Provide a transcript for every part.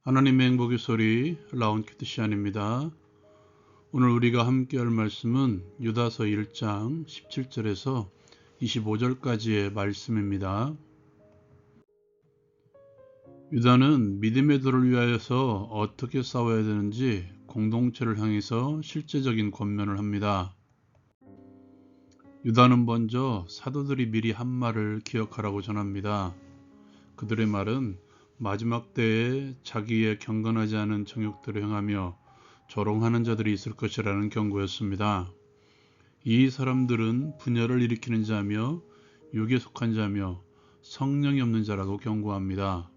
하나님의 행복의 소리 라운키드시안입니다. 오늘 우리가 함께 할 말씀은 유다서 1장 17절에서 25절까지의 말씀입니다. 유다는 믿음의 도를 위하여서 어떻게 싸워야 되는지 공동체를 향해서 실제적인 권면을 합니다. 유다는 먼저 사도들이 미리 한 말을 기억하라고 전합니다. 그들의 말은 마지막 때에 자기의 경건하지 않은 정욕들을 행하며 조롱하는 자들이 있을 것이라는 경고였습니다. 이 사람들은 분열을 일으키는 자며 육에 속한 자며 성령이 없는 자라고 경고합니다.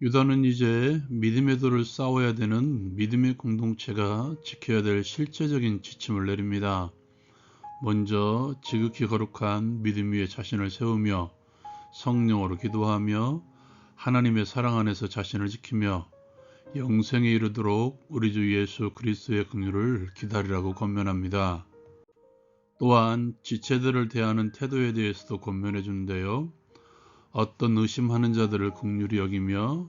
유다는 이제 믿음의 도를 싸워야 되는 믿음의 공동체가 지켜야 될 실제적인 지침을 내립니다. 먼저 지극히 거룩한 믿음 위에 자신을 세우며 성령으로 기도하며 하나님의 사랑 안에서 자신을 지키며 영생에 이르도록 우리 주 예수 그리스도의 긍휼을 기다리라고 권면합니다. 또한 지체들을 대하는 태도에 대해서도 권면해 주는데요. 어떤 의심하는 자들을 긍휼히 여기며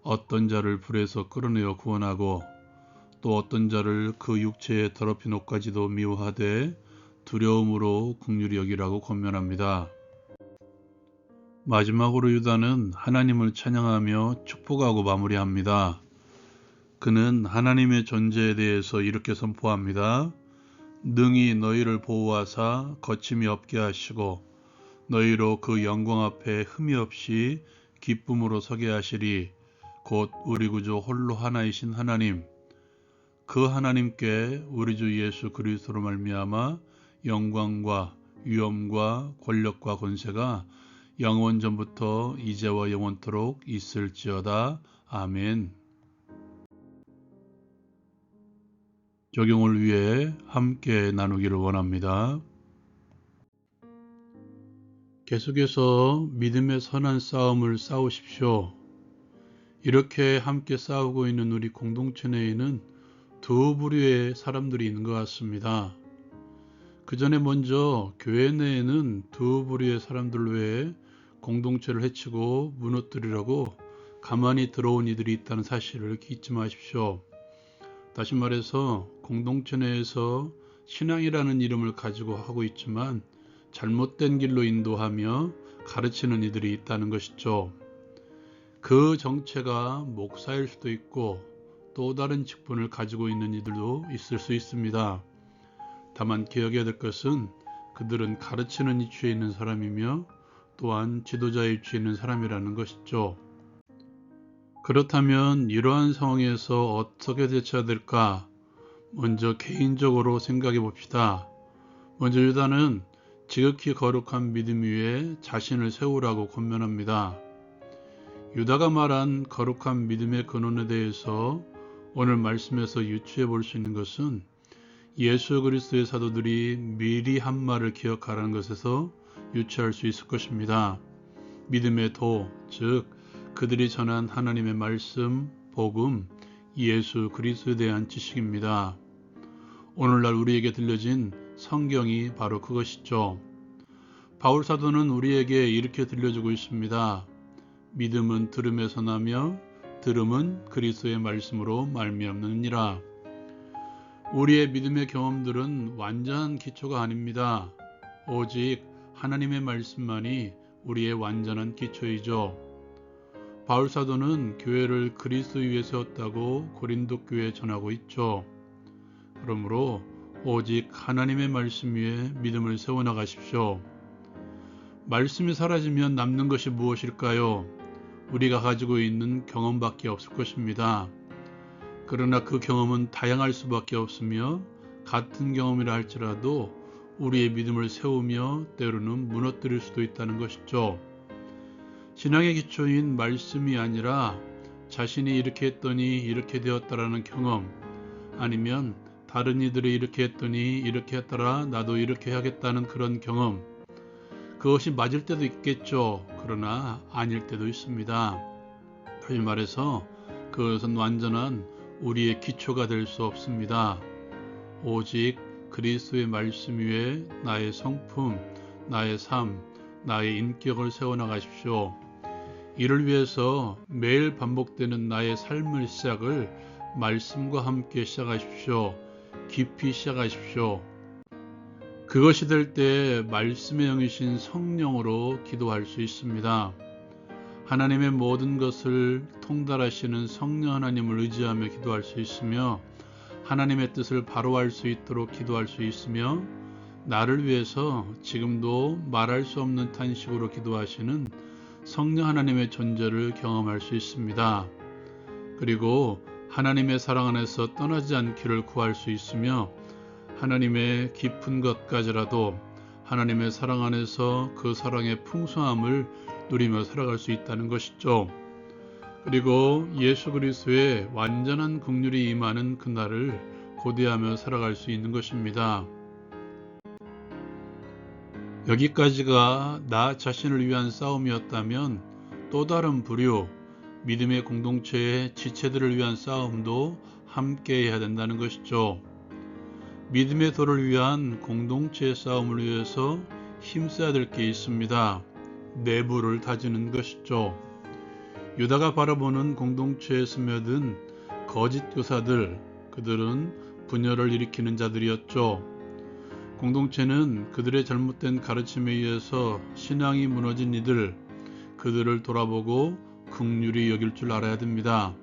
어떤 자를 불에서 끌어내어 구원하고 또 어떤 자를 그 육체에 더럽힌 옷까지도 미워하되 두려움으로 긍휼히 여기라고 권면합니다. 마지막으로 유다는 하나님을 찬양하며 축복하고 마무리합니다. 그는 하나님의 존재에 대해서 이렇게 선포합니다. 능히 너희를 보호하사 거침이 없게 하시고 너희로 그 영광 앞에 흠이 없이 기쁨으로 서게 하시리. 곧 우리 구주 홀로 하나이신 하나님, 그 하나님께 우리 주 예수 그리스도로 말미암아 영광과 위엄과 권력과 권세가 영원 전부터 이제와 영원토록 있을지어다. 아멘. 적용을 위해 함께 나누기를 원합니다. 계속해서 믿음의 선한 싸움을 싸우십시오. 이렇게 함께 싸우고 있는 우리 공동체 내에는 두 부류의 사람들이 있는 것 같습니다. 그 전에 먼저 교회 내에는 두 부류의 사람들 외에 공동체를 해치고 무너뜨리려고 가만히 들어온 이들이 있다는 사실을 잊지 마십시오. 다시 말해서 공동체 내에서 신앙이라는 이름을 가지고 하고 있지만 잘못된 길로 인도하며 가르치는 이들이 있다는 것이죠. 그 정체가 목사일 수도 있고 또 다른 직분을 가지고 있는 이들도 있을 수 있습니다. 다만 기억해야 될 것은 그들은 가르치는 위치에 있는 사람이며 또한 지도자의 위치에 있는 사람이라는 것이죠. 그렇다면 이러한 상황에서 어떻게 대처해야 될까? 먼저 개인적으로 생각해 봅시다. 먼저 유다는 지극히 거룩한 믿음 위에 자신을 세우라고 권면합니다. 유다가 말한 거룩한 믿음의 근원에 대해서 오늘 말씀에서 유추해 볼 수 있는 것은 예수 그리스도의 사도들이 미리 한 말을 기억하라는 것에서 유추할 수 있을 것입니다. 믿음의 도, 즉 그들이 전한 하나님의 말씀, 복음, 예수 그리스도에 대한 지식입니다. 오늘날 우리에게 들려진 성경이 바로 그것이죠. 바울 사도는 우리에게 이렇게 들려주고 있습니다. 믿음은 들음에서 나며 들음은 그리스도의 말씀으로 말미암느니라. 우리의 믿음의 경험들은 완전한 기초가 아닙니다. 오직 하나님의 말씀만이 우리의 완전한 기초이죠. 바울 사도는 교회를 그리스도 위에 세웠다고 고린도 교회에 전하고 있죠. 그러므로 오직 하나님의 말씀 위에 믿음을 세워나가십시오. 말씀이 사라지면 남는 것이 무엇일까요? 우리가 가지고 있는 경험밖에 없을 것입니다. 그러나 그 경험은 다양할 수밖에 없으며 같은 경험이라 할지라도 우리의 믿음을 세우며 때로는 무너뜨릴 수도 있다는 것이죠. 신앙의 기초인 말씀이 아니라 자신이 이렇게 했더니 이렇게 되었다라는 경험, 아니면 다른 이들이 이렇게 했더니 이렇게 했더라 나도 이렇게 하겠다는 그런 경험, 그것이 맞을 때도 있겠죠. 그러나 아닐 때도 있습니다. 다시 말해서 그것은 완전한 우리의 기초가 될 수 없습니다. 오직 그리스도의 말씀 위에 나의 성품, 나의 삶, 나의 인격을 세워나가십시오. 이를 위해서 매일 반복되는 나의 삶의 시작을 말씀과 함께 시작하십시오. 깊이 시작하십시오. 그것이 될 때 말씀의 영이신 성령으로 기도할 수 있습니다. 하나님의 모든 것을 통달하시는 성령 하나님을 의지하며 기도할 수 있으며 하나님의 뜻을 바로 알 수 있도록 기도할 수 있으며 나를 위해서 지금도 말할 수 없는 탄식으로 기도하시는 성령 하나님의 존재를 경험할 수 있습니다. 그리고 하나님의 사랑 안에서 떠나지 않기를 구할 수 있으며 하나님의 깊은 것까지라도 하나님의 사랑 안에서 그 사랑의 풍성함을 누리며 살아갈 수 있다는 것이죠. 그리고 예수 그리스도의 완전한 긍휼이 임하는 그날을 고대하며 살아갈 수 있는 것입니다. 여기까지가 나 자신을 위한 싸움이었다면 또 다른 부류, 믿음의 공동체의 지체들을 위한 싸움도 함께 해야 된다는 것이죠. 믿음의 도를 위한 공동체의 싸움을 위해서 힘써야 될 게 있습니다. 내부를 다지는 것이죠. 유다가 바라보는 공동체에 스며든 거짓 교사들, 그들은 분열을 일으키는 자들이었죠. 공동체는 그들의 잘못된 가르침에 의해서 신앙이 무너진 이들, 그들을 돌아보고 긍휼히 여길 줄 알아야 됩니다.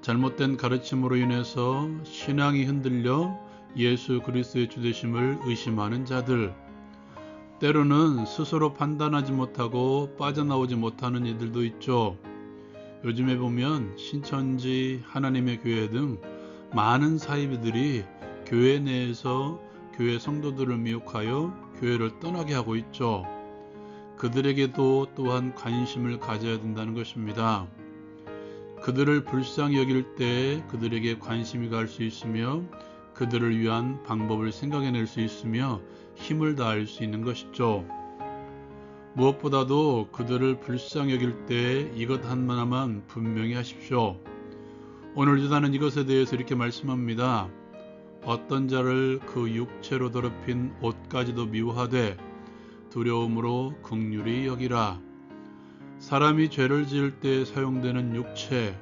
잘못된 가르침으로 인해서 신앙이 흔들려 예수 그리스도의 주되심을 의심하는 자들, 때로는 스스로 판단하지 못하고 빠져나오지 못하는 이들도 있죠. 요즘에 보면 신천지, 하나님의 교회 등 많은 사이비들이 교회 내에서 교회 성도들을 미혹하여 교회를 떠나게 하고 있죠. 그들에게도 또한 관심을 가져야 된다는 것입니다. 그들을 불쌍히 여길 때 그들에게 관심이 갈 수 있으며 그들을 위한 방법을 생각해낼 수 있으며 힘을 다할 수 있는 것이죠. 무엇보다도 그들을 불쌍히 여길 때 이것 하나만 분명히 하십시오. 오늘 유다는 이것에 대해서 이렇게 말씀합니다. 어떤 자를 그 육체로 더럽힌 옷까지도 미워하되 두려움으로 긍휼히 여기라. 사람이 죄를 지을 때 사용되는 육체,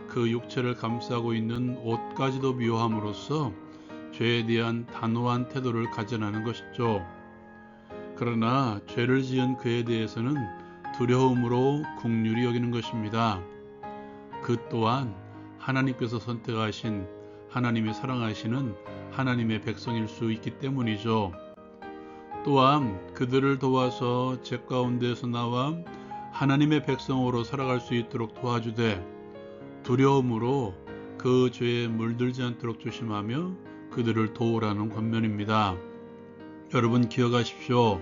그 육체를 감싸고 있는 옷까지도 미워함으로써 죄에 대한 단호한 태도를 가져나는 것이죠. 그러나 죄를 지은 그에 대해서는 두려움으로 긍휼히 여기는 것입니다. 그 또한 하나님께서 선택하신 하나님이 사랑하시는 하나님의 백성일 수 있기 때문이죠. 또한 그들을 도와서 죄 가운데서 나와 하나님의 백성으로 살아갈 수 있도록 도와주되 두려움으로 그 죄에 물들지 않도록 조심하며 그들을 도우라는 권면입니다. 여러분 기억하십시오.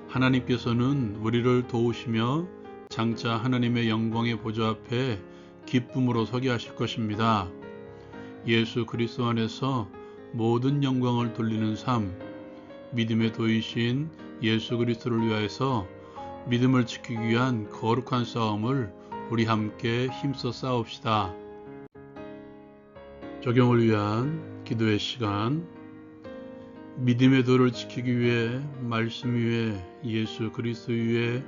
하나님께서는 우리를 도우시며 장차 하나님의 영광의 보좌 앞에 기쁨으로 서게 하실 것입니다. 예수 그리스도 안에서 모든 영광을 돌리는 삶, 믿음의 도이신 예수 그리스도를 위하여서 믿음을 지키기 위한 거룩한 싸움을 우리 함께 힘써 싸웁시다. 적용을 위한 기도의 시간. 믿음의 도를 지키기 위해 말씀 위에 예수 그리스도 위에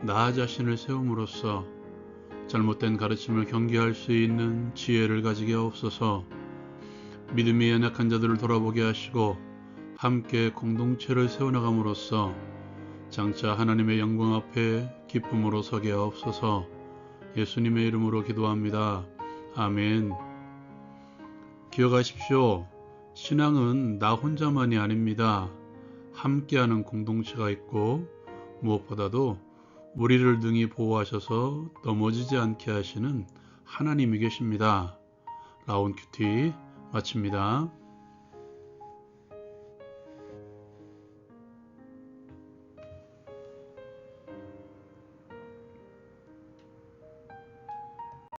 나 자신을 세움으로써 잘못된 가르침을 경계할 수 있는 지혜를 가지게 하옵소서. 믿음이 연약한 자들을 돌아보게 하시고 함께 공동체를 세워나감으로써 장차 하나님의 영광 앞에 기쁨으로 서게 하옵소서. 예수님의 이름으로 기도합니다. 아멘. 기억하십시오. 신앙은 나 혼자만이 아닙니다. 함께하는 공동체가 있고 무엇보다도 우리를 능히 보호하셔서 넘어지지 않게 하시는 하나님이 계십니다. 라온 큐티 마칩니다.